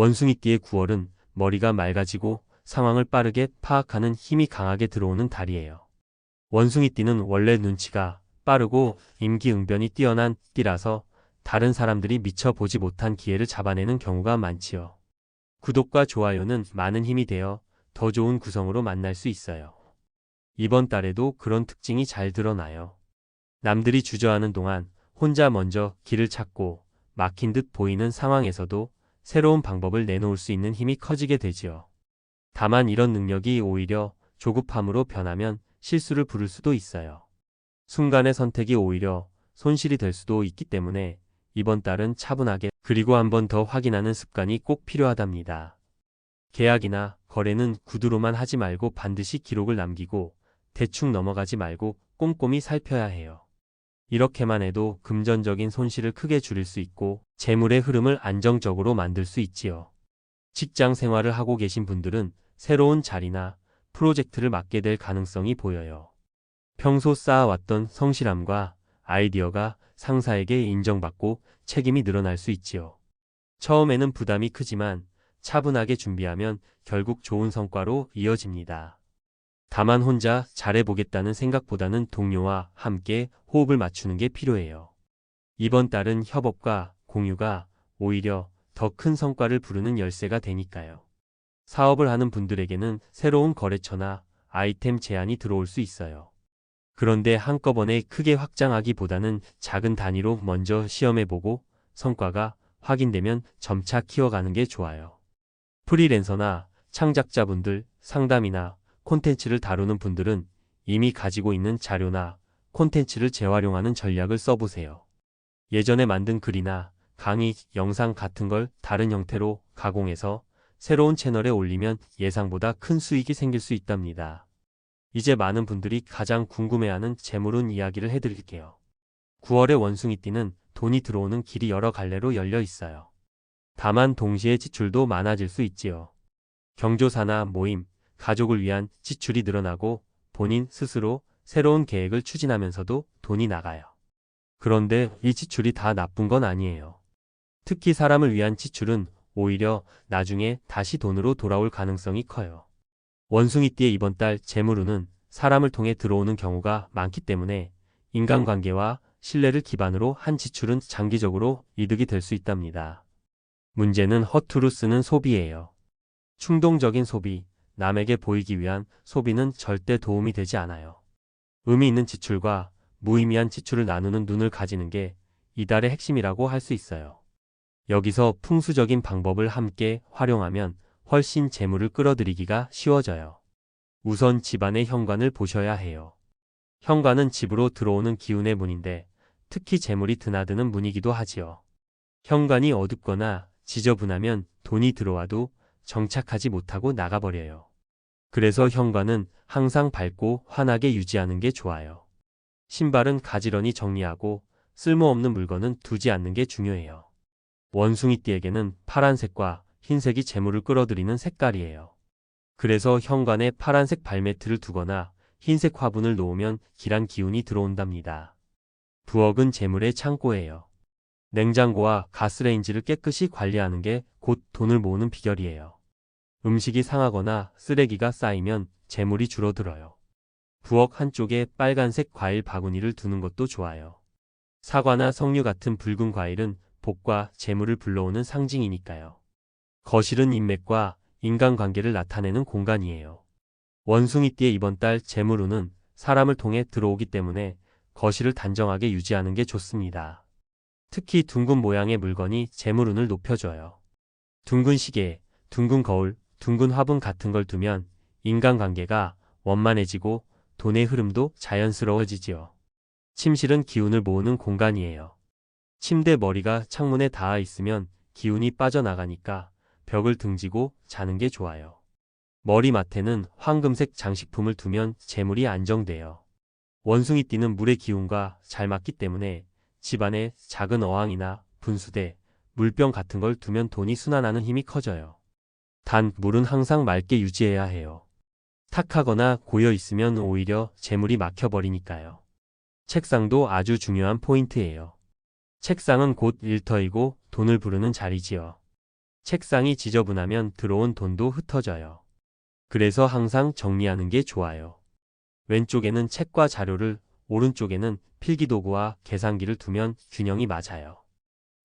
원숭이띠의 9월은 머리가 맑아지고 상황을 빠르게 파악하는 힘이 강하게 들어오는 달이에요. 원숭이띠는 원래 눈치가 빠르고 임기응변이 뛰어난 띠라서 다른 사람들이 미처 보지 못한 기회를 잡아내는 경우가 많지요. 구독과 좋아요는 많은 힘이 되어 더 좋은 구성으로 만날 수 있어요. 이번 달에도 그런 특징이 잘 드러나요. 남들이 주저하는 동안 혼자 먼저 길을 찾고 막힌 듯 보이는 상황에서도 새로운 방법을 내놓을 수 있는 힘이 커지게 되지요. 다만 이런 능력이 오히려 조급함으로 변하면 실수를 부를 수도 있어요. 순간의 선택이 오히려 손실이 될 수도 있기 때문에 이번 달은 차분하게 그리고 한 번 더 확인하는 습관이 꼭 필요하답니다. 계약이나 거래는 구두로만 하지 말고 반드시 기록을 남기고 대충 넘어가지 말고 꼼꼼히 살펴야 해요. 이렇게만 해도 금전적인 손실을 크게 줄일 수 있고 재물의 흐름을 안정적으로 만들 수 있지요. 직장 생활을 하고 계신 분들은 새로운 자리나 프로젝트를 맡게 될 가능성이 보여요. 평소 쌓아왔던 성실함과 아이디어가 상사에게 인정받고 책임이 늘어날 수 있지요. 처음에는 부담이 크지만 차분하게 준비하면 결국 좋은 성과로 이어집니다. 다만 혼자 잘해보겠다는 생각보다는 동료와 함께 호흡을 맞추는 게 필요해요. 이번 달은 협업과 공유가 오히려 더 큰 성과를 부르는 열쇠가 되니까요. 사업을 하는 분들에게는 새로운 거래처나 아이템 제안이 들어올 수 있어요. 그런데 한꺼번에 크게 확장하기보다는 작은 단위로 먼저 시험해보고 성과가 확인되면 점차 키워가는 게 좋아요. 프리랜서나 창작자분들, 상담이나 콘텐츠를 다루는 분들은 이미 가지고 있는 자료나 콘텐츠를 재활용하는 전략을 써보세요. 예전에 만든 글이나 강의, 영상 같은 걸 다른 형태로 가공해서 새로운 채널에 올리면 예상보다 큰 수익이 생길 수 있답니다. 이제 많은 분들이 가장 궁금해하는 재물운 이야기를 해드릴게요. 9월의 원숭이띠는 돈이 들어오는 길이 여러 갈래로 열려 있어요. 다만 동시에 지출도 많아질 수 있지요. 경조사나 모임, 가족을 위한 지출이 늘어나고 본인 스스로 새로운 계획을 추진하면서도 돈이 나가요. 그런데 이 지출이 다 나쁜 건 아니에요. 특히 사람을 위한 지출은 오히려 나중에 다시 돈으로 돌아올 가능성이 커요. 원숭이띠의 이번 달 재물운은 사람을 통해 들어오는 경우가 많기 때문에 인간관계와 신뢰를 기반으로 한 지출은 장기적으로 이득이 될 수 있답니다. 문제는 허투루 쓰는 소비예요. 충동적인 소비, 남에게 보이기 위한 소비는 절대 도움이 되지 않아요. 의미 있는 지출과 무의미한 지출을 나누는 눈을 가지는 게 이달의 핵심이라고 할 수 있어요. 여기서 풍수적인 방법을 함께 활용하면 훨씬 재물을 끌어들이기가 쉬워져요. 우선 집안의 현관을 보셔야 해요. 현관은 집으로 들어오는 기운의 문인데 특히 재물이 드나드는 문이기도 하지요. 현관이 어둡거나 지저분하면 돈이 들어와도 정착하지 못하고 나가버려요. 그래서 현관은 항상 밝고 환하게 유지하는 게 좋아요. 신발은 가지런히 정리하고 쓸모없는 물건은 두지 않는 게 중요해요. 원숭이띠에게는 파란색과 흰색이 재물을 끌어들이는 색깔이에요. 그래서 현관에 파란색 발매트를 두거나 흰색 화분을 놓으면 길한 기운이 들어온답니다. 부엌은 재물의 창고예요. 냉장고와 가스레인지를 깨끗이 관리하는 게 곧 돈을 모으는 비결이에요. 음식이 상하거나 쓰레기가 쌓이면 재물이 줄어들어요. 부엌 한쪽에 빨간색 과일 바구니를 두는 것도 좋아요. 사과나 석류 같은 붉은 과일은 복과 재물을 불러오는 상징이니까요. 거실은 인맥과 인간관계를 나타내는 공간이에요. 원숭이띠의 이번 달 재물운은 사람을 통해 들어오기 때문에 거실을 단정하게 유지하는 게 좋습니다. 특히 둥근 모양의 물건이 재물운을 높여줘요. 둥근 시계, 둥근 거울, 둥근 화분 같은 걸 두면 인간관계가 원만해지고 돈의 흐름도 자연스러워지지요. 침실은 기운을 모으는 공간이에요. 침대 머리가 창문에 닿아 있으면 기운이 빠져나가니까 벽을 등지고 자는 게 좋아요. 머리맡에는 황금색 장식품을 두면 재물이 안정돼요. 원숭이띠는 물의 기운과 잘 맞기 때문에 집안에 작은 어항이나 분수대, 물병 같은 걸 두면 돈이 순환하는 힘이 커져요. 단 물은 항상 맑게 유지해야 해요. 탁하거나 고여 있으면 오히려 재물이 막혀버리니까요. 책상도 아주 중요한 포인트예요. 책상은 곧 일터이고 돈을 부르는 자리지요. 책상이 지저분하면 들어온 돈도 흩어져요. 그래서 항상 정리하는 게 좋아요. 왼쪽에는 책과 자료를, 오른쪽에는 필기도구와 계산기를 두면 균형이 맞아요.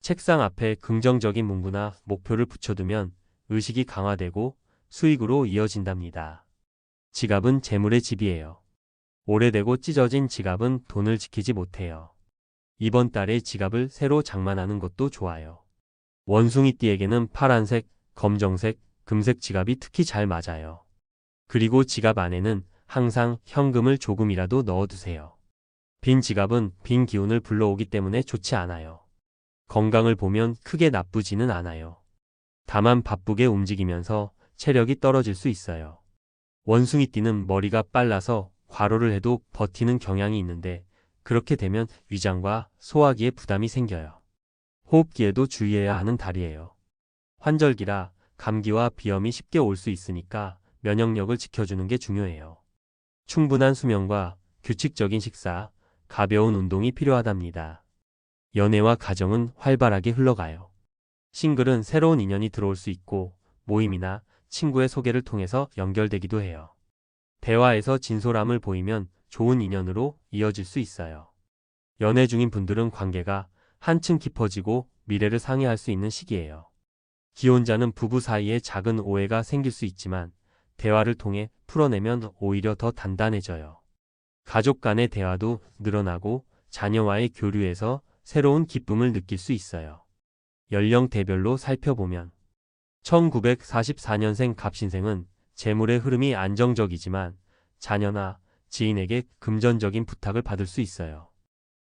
책상 앞에 긍정적인 문구나 목표를 붙여두면 의식이 강화되고 수익으로 이어진답니다. 지갑은 재물의 집이에요. 오래되고 찢어진 지갑은 돈을 지키지 못해요. 이번 달에 지갑을 새로 장만하는 것도 좋아요. 원숭이띠에게는 파란색, 검정색, 금색 지갑이 특히 잘 맞아요. 그리고 지갑 안에는 항상 현금을 조금이라도 넣어두세요. 빈 지갑은 빈 기운을 불러오기 때문에 좋지 않아요. 건강을 보면 크게 나쁘지는 않아요. 다만 바쁘게 움직이면서 체력이 떨어질 수 있어요. 원숭이띠는 머리가 빨라서 과로를 해도 버티는 경향이 있는데 그렇게 되면 위장과 소화기에 부담이 생겨요. 호흡기에도 주의해야 하는 달이에요. 환절기라 감기와 비염이 쉽게 올 수 있으니까 면역력을 지켜주는 게 중요해요. 충분한 수면과 규칙적인 식사, 가벼운 운동이 필요하답니다. 연애와 가정은 활발하게 흘러가요. 싱글은 새로운 인연이 들어올 수 있고 모임이나 친구의 소개를 통해서 연결되기도 해요. 대화에서 진솔함을 보이면 좋은 인연으로 이어질 수 있어요. 연애 중인 분들은 관계가 한층 깊어지고 미래를 상의할 수 있는 시기예요. 기혼자는 부부 사이에 작은 오해가 생길 수 있지만 대화를 통해 풀어내면 오히려 더 단단해져요. 가족 간의 대화도 늘어나고 자녀와의 교류에서 새로운 기쁨을 느낄 수 있어요. 연령대별로 살펴보면 1944년생 갑신생은 재물의 흐름이 안정적이지만 자녀나 지인에게 금전적인 부탁을 받을 수 있어요.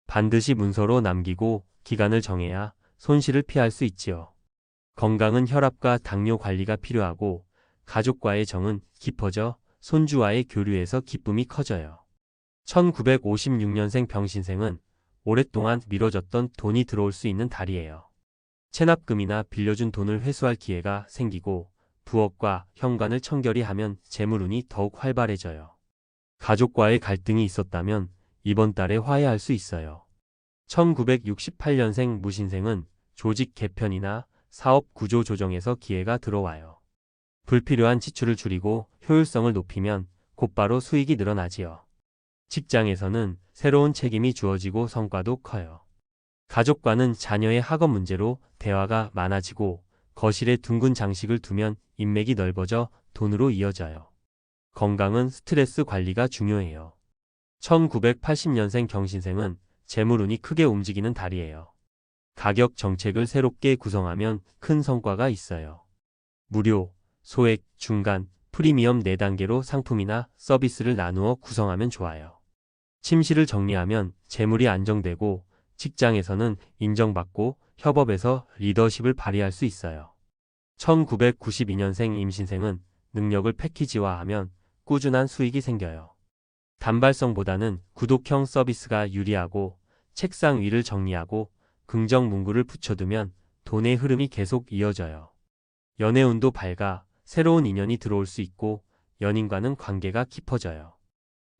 반드시 문서로 남기고 기간을 정해야 손실을 피할 수 있지요. 건강은 혈압과 당뇨 관리가 필요하고 가족과의 정은 깊어져 손주와의 교류에서 기쁨이 커져요. 1956년생 병신생은 오랫동안 미뤄졌던 돈이 들어올 수 있는 달이에요. 체납금이나 빌려준 돈을 회수할 기회가 생기고 부업과 현관을 청결히 하면 재물운이 더욱 활발해져요. 가족과의 갈등이 있었다면 이번 달에 화해할 수 있어요. 1968년생 무신생은 조직 개편이나 사업 구조 조정에서 기회가 들어와요. 불필요한 지출을 줄이고 효율성을 높이면 곧바로 수익이 늘어나지요. 직장에서는 새로운 책임이 주어지고 성과도 커요. 가족과는 자녀의 학업 문제로 대화가 많아지고 거실에 둥근 장식을 두면 인맥이 넓어져 돈으로 이어져요. 건강은 스트레스 관리가 중요해요. 1980년생 경신생은 재물운이 크게 움직이는 달이에요. 가격 정책을 새롭게 구성하면 큰 성과가 있어요. 무료, 소액, 중간, 프리미엄 4단계로 상품이나 서비스를 나누어 구성하면 좋아요. 침실을 정리하면 재물이 안정되고 직장에서는 인정받고 협업에서 리더십을 발휘할 수 있어요. 1992년생 임신생은 능력을 패키지화하면 꾸준한 수익이 생겨요. 단발성보다는 구독형 서비스가 유리하고 책상 위를 정리하고 긍정 문구를 붙여두면 돈의 흐름이 계속 이어져요. 연애운도 밝아 새로운 인연이 들어올 수 있고 연인과는 관계가 깊어져요.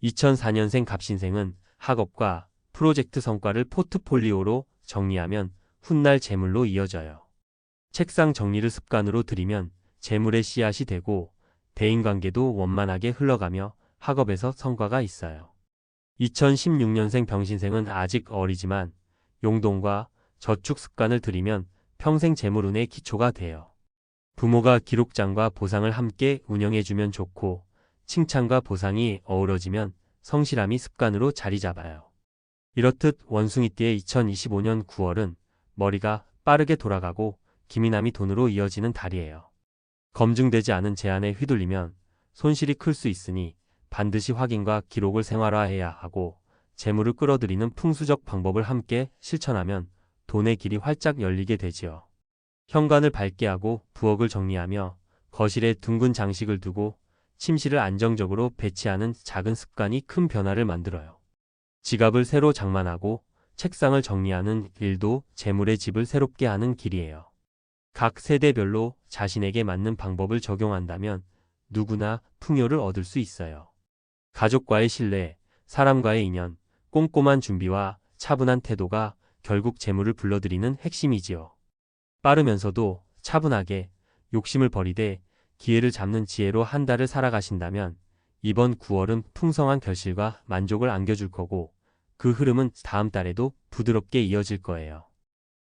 2004년생 갑신생은 학업과 프로젝트 성과를 포트폴리오로 정리하면 훗날 재물로 이어져요. 책상 정리를 습관으로 들이면 재물의 씨앗이 되고 대인관계도 원만하게 흘러가며 학업에서 성과가 있어요. 2016년생 병신생은 아직 어리지만 용돈과 저축 습관을 들이면 평생 재물운의 기초가 돼요. 부모가 기록장과 보상을 함께 운영해주면 좋고 칭찬과 보상이 어우러지면 성실함이 습관으로 자리 잡아요. 이렇듯 원숭이띠의 2025년 9월은 머리가 빠르게 돌아가고 기민함이 돈으로 이어지는 달이에요. 검증되지 않은 제안에 휘둘리면 손실이 클 수 있으니 반드시 확인과 기록을 생활화해야 하고 재물을 끌어들이는 풍수적 방법을 함께 실천하면 돈의 길이 활짝 열리게 되지요. 현관을 밝게 하고 부엌을 정리하며 거실에 둥근 장식을 두고 침실을 안정적으로 배치하는 작은 습관이 큰 변화를 만들어요. 지갑을 새로 장만하고 책상을 정리하는 일도 재물의 집을 새롭게 하는 길이에요. 각 세대별로 자신에게 맞는 방법을 적용한다면 누구나 풍요를 얻을 수 있어요. 가족과의 신뢰, 사람과의 인연, 꼼꼼한 준비와 차분한 태도가 결국 재물을 불러들이는 핵심이지요. 빠르면서도 차분하게 욕심을 버리되 기회를 잡는 지혜로 한 달을 살아가신다면 이번 9월은 풍성한 결실과 만족을 안겨줄 거고 그 흐름은 다음 달에도 부드럽게 이어질 거예요.